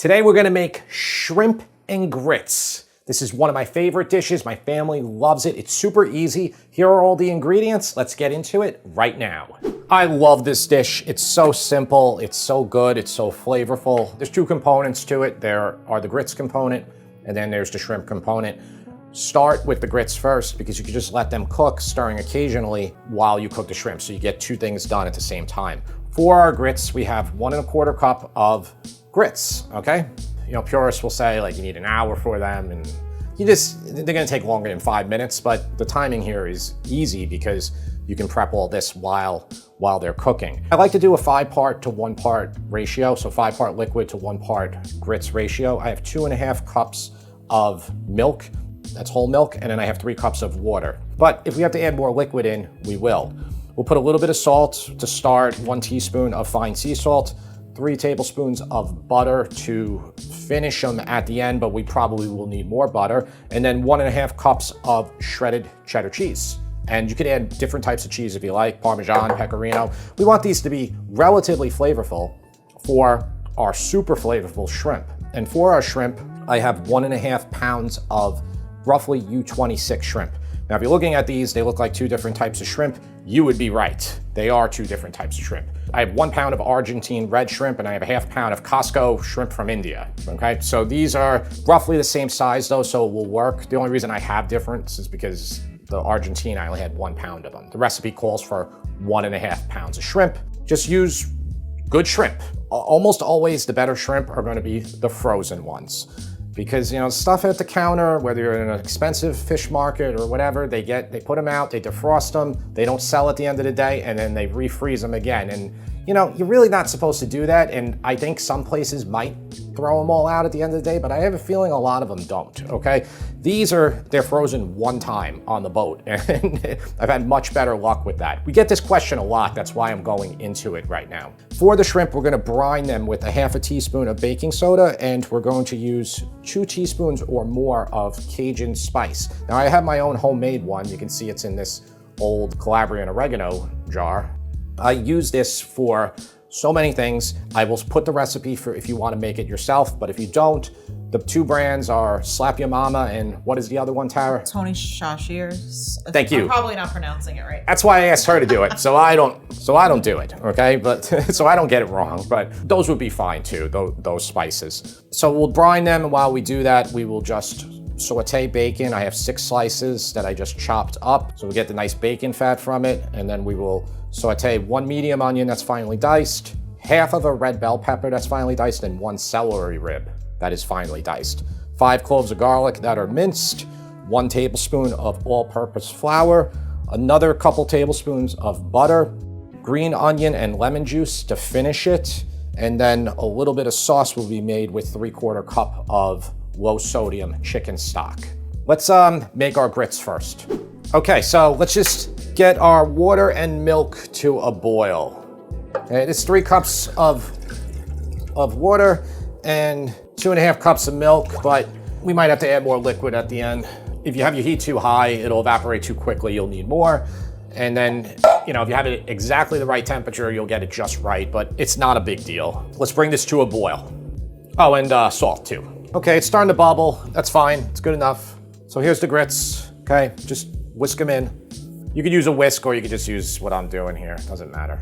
Today we're gonna make shrimp and grits. This is one of my favorite dishes. My family loves it. It's super easy. Here are all the ingredients. Let's get into it right now. I love this dish. It's so simple. It's so good. It's so flavorful. There's two components to it. There are the grits component, and then there's the shrimp component. Start with the grits first because you can just let them cook, stirring occasionally while you cook the shrimp. So you get two things done at the same time. For our grits, we have 1 1/4 cup of grits, okay? You know, purists will say like you need an hour for them, and they're gonna take longer than 5 minutes, but the timing here is easy because you can prep all this while they're cooking. I like to do a 5-part to 1-part ratio, so 5-part liquid to 1-part grits ratio. I have 2.5 cups of milk, that's whole milk, and then I have 3 cups of water. But if we have to add more liquid in, we will. We'll put a little bit of salt to start, 1 teaspoon of fine sea salt, 3 tablespoons of butter to finish them at the end, but we probably will need more butter. And then 1.5 cups of shredded cheddar cheese. And you can add different types of cheese if you like, Parmesan, Pecorino. We want these to be relatively flavorful for our super flavorful shrimp. And for our shrimp, I have 1.5 pounds of roughly U26 shrimp. Now, if you're looking at these, they look like 2 different types of shrimp. You would be right. They are 2 different types of shrimp. I have 1 pound of Argentine red shrimp, and I have a 1/2 pound of Costco shrimp from India, okay? So these are roughly the same size though, so it will work. The only reason I have difference is because the Argentine, I only had 1 pound of them. The recipe calls for 1.5 pounds of shrimp. Just use good shrimp. Almost always the better shrimp are gonna be the frozen ones. Because, you know, stuff at the counter, whether you're in an expensive fish market or whatever, they put them out, they defrost them, they don't sell at the end of the day, and then they refreeze them again. And, you know, you're really not supposed to do that. And I think some places might throw them all out at the end of the day, but I have a feeling a lot of them don't, okay? They're frozen 1 time on the boat, and I've had much better luck with that. We get this question a lot, that's why I'm going into it right now. For the shrimp, we're gonna brine them with a 1/2 teaspoon of baking soda, and we're going to use 2 teaspoons or more of Cajun spice. Now, I have my own homemade one. You can see it's in this old Calabrian oregano jar. I use this for so many things. I will put the recipe for if you want to make it yourself, but if you don't, the 2 brands are Slap Your Mama and what is the other one, Tara? Tony Shashir's. Thank you. I'm probably not pronouncing it right. That's why I asked her to do it, so I don't do it, okay? But so I don't get it wrong, but those would be fine too, those spices. So we'll brine them, and while we do that, we will just saute bacon. I have 6 slices that I just chopped up, so we get the nice bacon fat from it, and then we will saute 1 medium onion that's finely diced, 1/2 of a red bell pepper that's finely diced, and 1 celery rib that is finely diced. 5 cloves of garlic that are minced, 1 tablespoon of all-purpose flour, another couple tablespoons of butter, green onion and lemon juice to finish it, and then a little bit of sauce will be made with 3/4 cup of low-sodium chicken stock. Let's make our grits first. Okay, so let's just get our water and milk to a boil. Okay, it's 3 cups of water and 2.5 cups of milk, but we might have to add more liquid at the end. If you have your heat too high, it'll evaporate too quickly, you'll need more. And then, you know, if you have it exactly the right temperature, you'll get it just right, but it's not a big deal. Let's bring this to a boil. Oh, and salt too. Okay, it's starting to bubble. That's fine, it's good enough. So here's the grits, okay? Just whisk them in. You could use a whisk or you could just use what I'm doing here, doesn't matter.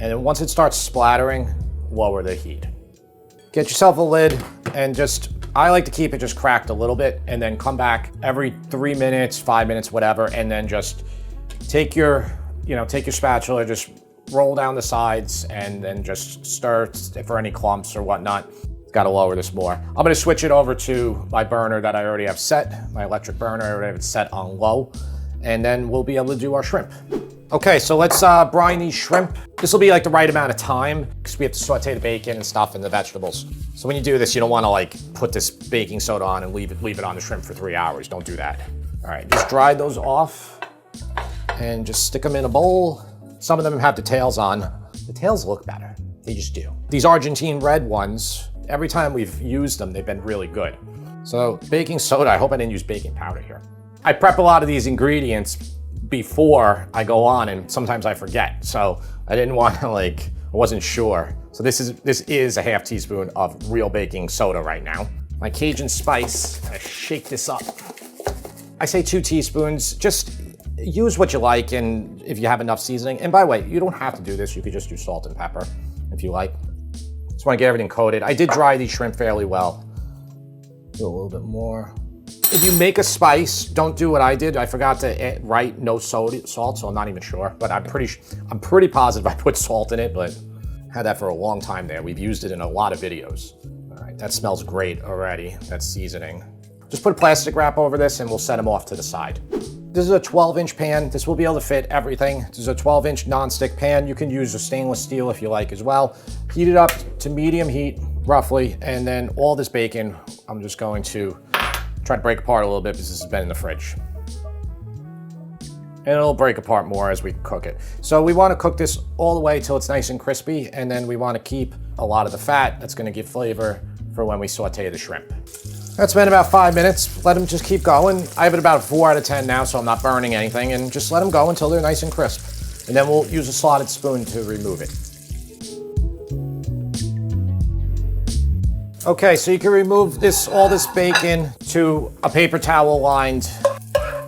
And then once it starts splattering, lower the heat. Get yourself a lid and I like to keep it just cracked a little bit and then come back every 3 minutes, 5 minutes, whatever, and then just take your spatula, just roll down the sides and then just stir for any clumps or whatnot. Got to lower this more. I'm going to switch it over to my burner that I already have set, my electric burner. I already have it set on low, and then we'll be able to do our shrimp. Okay, so let's brine these shrimp. This will be like the right amount of time because we have to saute the bacon and stuff and the vegetables. So when you do this, you don't want to like put this baking soda on and leave it on the shrimp for 3 hours. Don't do that. All right, just dry those off and just stick them in a bowl. Some of them have the tails on. The tails look better. They just do. These Argentine red ones, every time we've used them, they've been really good. So baking soda, I hope I didn't use baking powder here. I prep a lot of these ingredients before I go on, and sometimes I forget. So I didn't want to I wasn't sure. So this is a half teaspoon of real baking soda right now. My Cajun spice, I'm gonna shake this up. I say 2 teaspoons, just use what you like and if you have enough seasoning. And by the way, you don't have to do this. You could just do salt and pepper if you like. Just wanna get everything coated. I did dry these shrimp fairly well. Do a little bit more. If you make a spice, don't do what I did. I forgot to write no salt, so I'm not even sure. But I'm pretty positive I put salt in it, but had that for a long time there. We've used it in a lot of videos. All right, that smells great already. That's seasoning. Just put a plastic wrap over this and we'll set them off to the side. This is a 12-inch pan. This will be able to fit everything. This is a 12-inch non-stick pan. You can use a stainless steel if you like as well. Heat it up to medium heat, roughly, and then all this bacon, I'm just going to try to break apart a little bit because this has been in the fridge. And it'll break apart more as we cook it. So we want to cook this all the way till it's nice and crispy, and then we want to keep a lot of the fat. That's going to give flavor for when we saute the shrimp. That's been about 5 minutes. Let them just keep going. I have it about 4 out of 10 now, so I'm not burning anything, and just let them go until they're nice and crisp. And then we'll use a slotted spoon to remove it. Okay, so you can remove all this bacon to a paper towel lined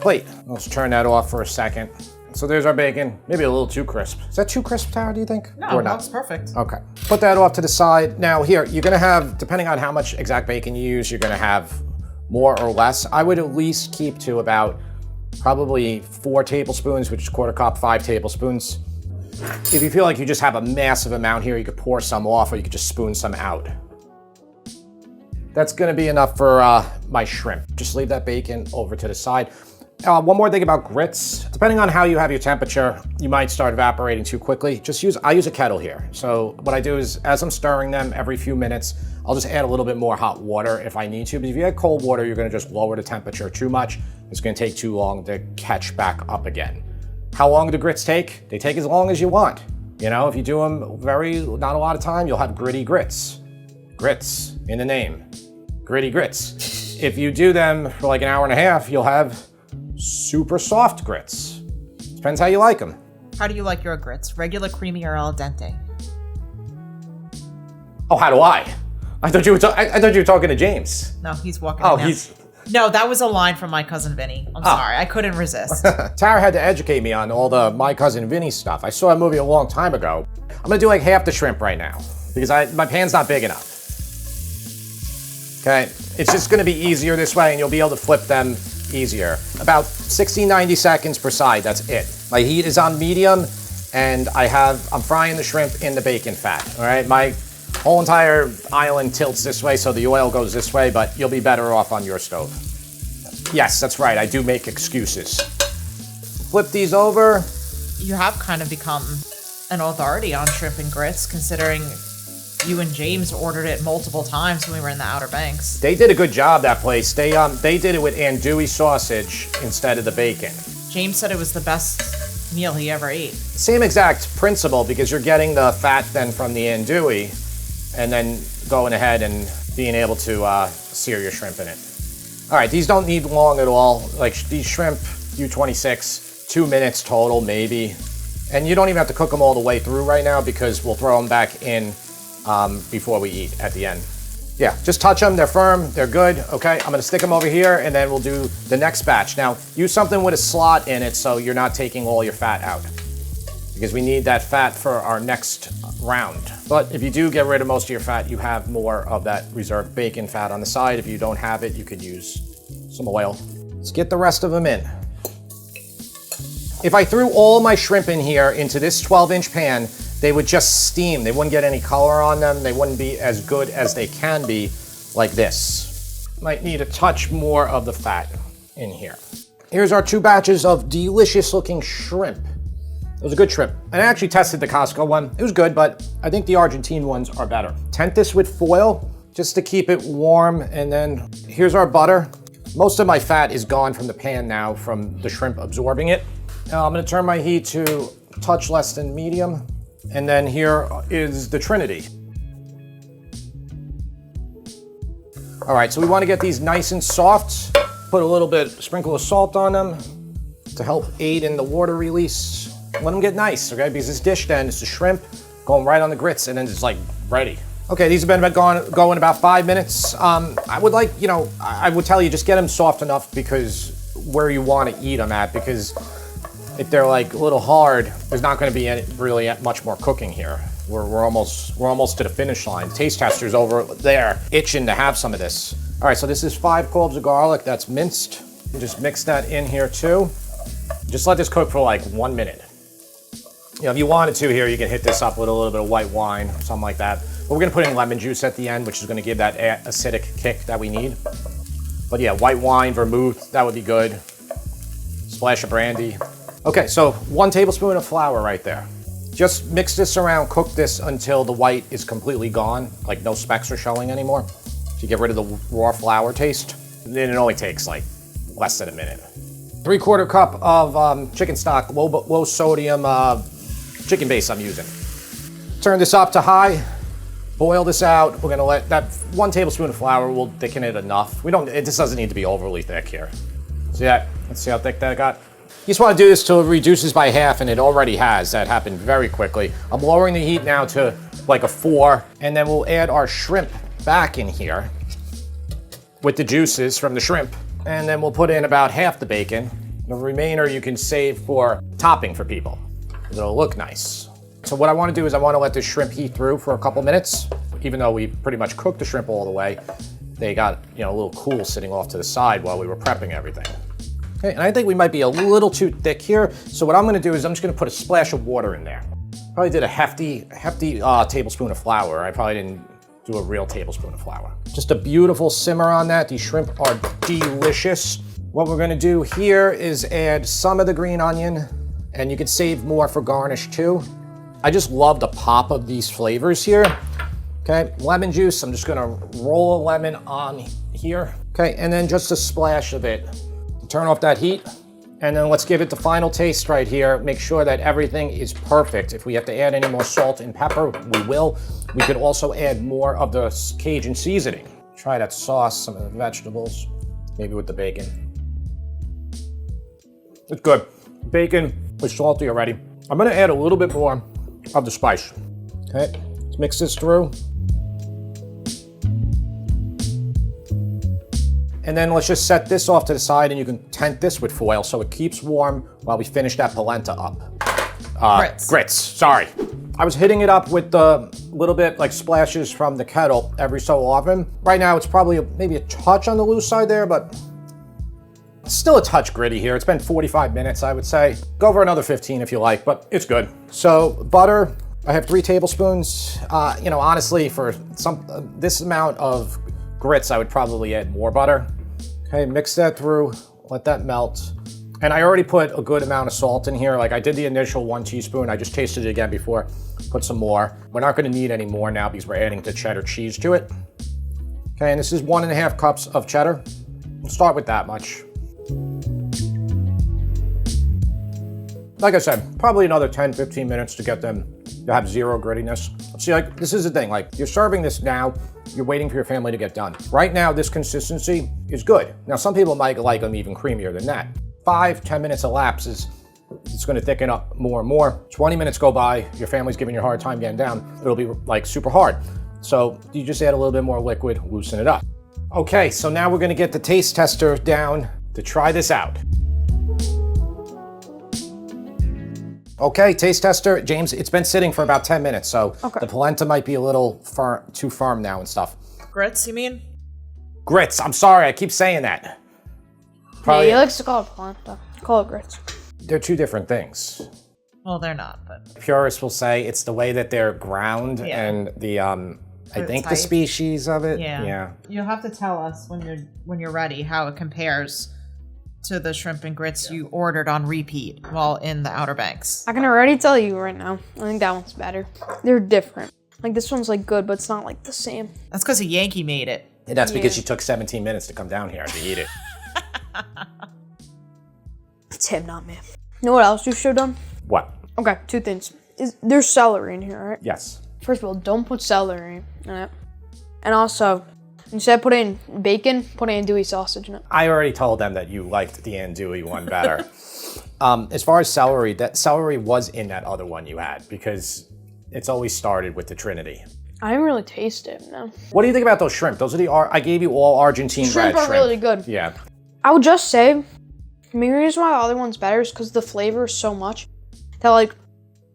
plate. Let's turn that off for a second. So there's our bacon, maybe a little too crisp. Is that too crisp, Tara, do you think? No, or not? that's perfect. Okay, put that off to the side. Now here, you're gonna have, depending on how much exact bacon you use, you're gonna have more or less. I would at least keep to about probably 4 tablespoons, which is quarter cup, 5 tablespoons. If you feel like you just have a massive amount here, you could pour some off or you could just spoon some out. That's gonna be enough for my shrimp. Just leave that bacon over to the side. One more thing about grits. Depending on how you have your temperature, you might start evaporating too quickly. I use a kettle here. So what I do is, as I'm stirring them every few minutes, I'll just add a little bit more hot water if I need to. But if you add cold water, you're gonna just lower the temperature too much. It's gonna take too long to catch back up again. How long do grits take? They take as long as you want. You know, if you do them not a lot of time, you'll have gritty grits. Grits, in the name. Gritty grits. If you do them for like an hour and a half, you'll have super soft grits. Depends how you like them. How do you like your grits? Regular, creamy, or al dente? Oh, how do I? I thought you were talking to James. No, he's walking. Oh, now. No, that was a line from My Cousin Vinny. I'm sorry, I couldn't resist. Tara had to educate me on all the My Cousin Vinny stuff. I saw a movie a long time ago. I'm gonna do like half the shrimp right now because my pan's not big enough. Okay, it's just gonna be easier this way and you'll be able to flip them easier. About 60, 90 seconds per side, that's it. My heat is on medium and I'm frying the shrimp in the bacon fat, all right? My whole entire island tilts this way so the oil goes this way, but you'll be better off on your stove. Yes, that's right, I do make excuses. Flip these over. You have kind of become an authority on shrimp and grits, considering you and James ordered it multiple times when we were in the Outer Banks. They did a good job, that place. They did it with andouille sausage instead of the bacon. James said it was the best meal he ever ate. Same exact principle, because you're getting the fat then from the andouille and then going ahead and being able to sear your shrimp in it. All right, these don't need long at all. Like these shrimp, U26, 2 minutes total maybe. And you don't even have to cook them all the way through right now because we'll throw them back in before we eat at the end. Yeah, just touch them, they're firm, they're good, okay? I'm gonna stick them over here and then we'll do the next batch. Now, use something with a slot in it so you're not taking all your fat out because we need that fat for our next round. But if you do get rid of most of your fat, you have more of that reserved bacon fat on the side. If you don't have it, you could use some oil. Let's get the rest of them in. If I threw all my shrimp in here into this 12-inch pan, they would just steam. They wouldn't get any color on them. They wouldn't be as good as they can be like this. Might need a touch more of the fat in here. Here's our 2 batches of delicious looking shrimp. It was a good shrimp. And I actually tested the Costco one. It was good, but I think the Argentine ones are better. Tent this with foil just to keep it warm. And then here's our butter. Most of my fat is gone from the pan now from the shrimp absorbing it. Now I'm gonna turn my heat to a touch less than medium. And then here is the Trinity. All right, so we want to get these nice and soft. Put a little bit, sprinkle of salt on them to help aid in the water release. Let them get nice, okay? Because this dish then is the shrimp, going right on the grits, and then it's like ready. Okay, these have been going about 5 minutes. I would like, I would tell you just get them soft enough because where you want to eat them at, because if they're like a little hard, there's not going to be really much more cooking here. We're almost to the finish line. Taste tester's over there, itching to have some of this. All right, so this is 5 cloves of garlic that's minced. You just mix that in here too. Just let this cook for like 1 minute. If you wanted to here, you can hit this up with a little bit of white wine or something like that. But we're gonna put in lemon juice at the end, which is gonna give that acidic kick that we need. But yeah, white wine, vermouth, that would be good. Splash of brandy. Okay, so 1 tablespoon of flour right there. Just mix this around, cook this until the white is completely gone, like no specks are showing anymore. To get rid of the raw flour taste. And then it only takes like less than a minute. 3/4 cup of chicken stock, low sodium chicken base I'm using. Turn this up to high, boil this out. We're gonna let that 1 tablespoon of flour will thicken it enough. This doesn't need to be overly thick here. See that? Let's see how thick that got. You just want to do this till it reduces by half, and it already has. That happened very quickly. I'm lowering the heat now to like a 4, and then we'll add our shrimp back in here with the juices from the shrimp. And then we'll put in about half the bacon. The remainder you can save for topping for people. It'll look nice. So what I want to do is I want to let the shrimp heat through for a couple minutes. Even though we pretty much cooked the shrimp all the way, they got a little cool sitting off to the side while we were prepping everything. Okay, and I think we might be a little too thick here. So what I'm going to do is I'm just going to put a splash of water in there. Probably did a hefty tablespoon of flour. I probably didn't do a real tablespoon of flour. Just a beautiful simmer on that. These shrimp are delicious. What we're gonna do here is add some of the green onion, and you could save more for garnish too. I just love the pop of these flavors here. Okay, lemon juice, I'm just gonna roll a lemon on here. Okay, and then just a splash of it. Turn off that heat, and then let's give it the final taste right here. Make sure that everything is perfect. If we have to add any more salt and pepper, we will. We could also add more of the Cajun seasoning. Try that sauce, some of the vegetables, maybe with the bacon. It's good. Bacon was salty already. I'm gonna add a little bit more of the spice. Okay, let's mix this through. And then let's just set this off to the side, and you can tent this with foil so it keeps warm while we finish that polenta up. Grits, sorry. I was hitting it up with the little bit like splashes from the kettle every so often. Right now it's probably maybe a touch on the loose side there, but still a touch gritty here. It's been 45 minutes, I would say. Go for another 15 if you like, but it's good. So butter, I have 3 tablespoons. Honestly, for this amount of grits, I would probably add more butter. Okay, mix that through, let that melt. And I already put a good amount of salt in here. Like I did the initial 1 teaspoon. I just tasted it again before, put some more. We're not gonna need any more now because we're adding the cheddar cheese to it. Okay, and this is 1.5 cups of cheddar. We'll start with that much. Like I said, probably another 10, 15 minutes to get them to have 0 grittiness. See, like, this is the thing, like, you're serving this now, you're waiting for your family to get done. Right now, this consistency is good. Now, some people might like them even creamier than that. 5, 10 minutes elapses, it's gonna thicken up more and more. 20 minutes go by, your family's giving you a hard time getting down, it'll be like super hard. So you just add a little bit more liquid, loosen it up. Okay, so now we're gonna get the taste tester down to try this out. Okay, taste tester. James, it's been sitting for about 10 minutes, so the polenta might be a little too firm now and stuff. Grits, you mean? Grits, I'm sorry, I keep saying that. Yeah, he likes to call it polenta. Call it grits. They're 2 different things. Well, they're not, but... Purists will say it's the way that they're ground and the, I think type. the species of it. Yeah. You'll have to tell us when you're ready how it compares to the shrimp and grits you ordered on repeat while in the Outer Banks. I can already tell you right now. I think that one's better. They're different. Like this one's like good, but it's not like the same. That's because a Yankee made it. And that's because she took 17 minutes to come down here to eat it. It's him, not me. You know what else you should have done? What? Okay, 2 things. There's celery in here, right? Yes. First of all, don't put celery in it. And also, instead of putting bacon, put andouille sausage in it. I already told them that you liked the andouille one better. As far as celery, that celery was in that other one you had because It's always started with the Trinity. I didn't really taste it, no. What do you think about those shrimp? Those are I gave you all Argentine Shrimp red are really good. Yeah. I would just say, the main reason why the other one's better is because the flavor is so much that like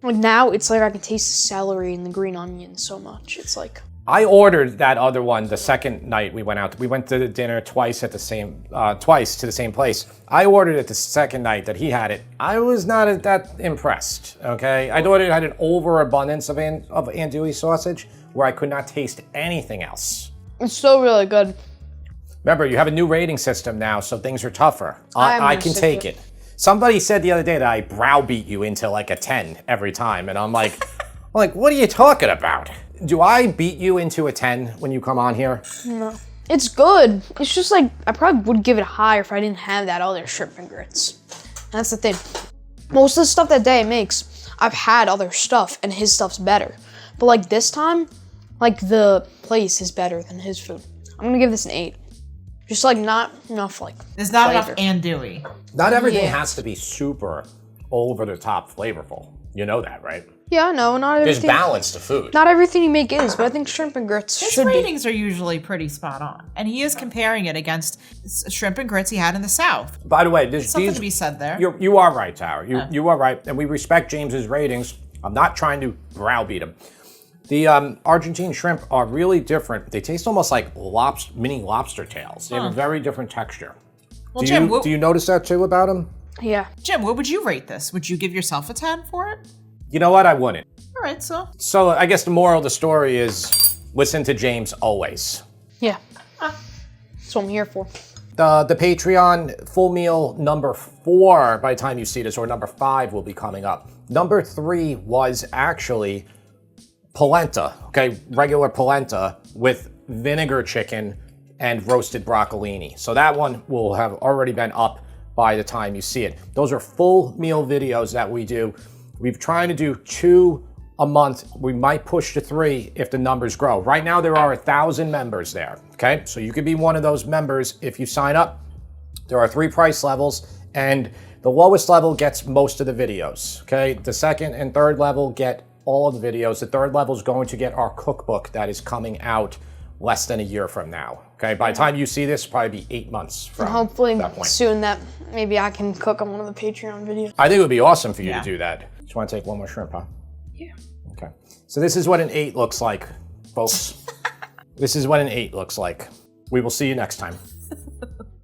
now it's like I can taste the celery and the green onion so much. It's like I ordered that other one the second night we went out. We went to dinner twice to the same place. I ordered it the second night that he had it. I was not that impressed, okay? I thought it had an overabundance of andouille sausage where I could not taste anything else. it's still really good. Remember, you have a new rating system now, so things are tougher. I can sick take of it. Somebody said the other day that I browbeat you into like a 10 every time, and I'm like, what are you talking about? Do I beat you into a 10 when you come on here? No. It's good. It's just like, I probably would give it higher if I didn't have that other shrimp and grits. That's the thing. Most of the stuff that Day makes, I've had other stuff, and his stuff's better. But like this time, like the place is better than his food. I'm gonna give this an 8. Just like not enough like There's not flavor. enough andouille. Not everything Yeah. has to be super over the top flavorful. You know that, right? Yeah, I know. Not There's everything. balance to food. Not everything you make is, but I think shrimp and grits His should be. ratings are usually pretty spot on. And he is comparing it against shrimp and grits he had in the South. By the way, there's Something to be said there. You are right, Tara. You are right, and we respect James's ratings. I'm not trying to browbeat him. The Argentine shrimp are really different. They taste almost like mini lobster tails. They have a very different texture. Well, Jim, do you notice that too about them? Yeah. Jim, what would you rate this? Would you give yourself a 10 for it? You know what? I wouldn't. All right, so. So I guess the moral of the story is listen to James always. Yeah. That's what I'm here for. The Patreon full meal number 4, by the time you see this, or number 5 will be coming up. Number 3 was actually polenta, okay? Regular polenta with vinegar chicken and roasted broccolini. So that one will have already been up by the time you see it. Those are full meal videos that we do. We've tried to do 2 a month. We might push to 3 if the numbers grow. Right now there are 1,000 members there, okay? So you could be one of those members if you sign up. There are 3 price levels, and the lowest level gets most of the videos, okay? The second and third level get all of the videos. The third level is going to get our cookbook that is coming out less than a year from now, okay? By the time you see this, it'll probably be 8 months from Hopefully that point. soon that maybe I can cook on one of the Patreon videos. I think it would be awesome for you Yeah. to do that. Just want to take one more shrimp, huh? Yeah. Okay. So this is what an 8 looks like, folks. This is what an 8 looks like. We will see you next time.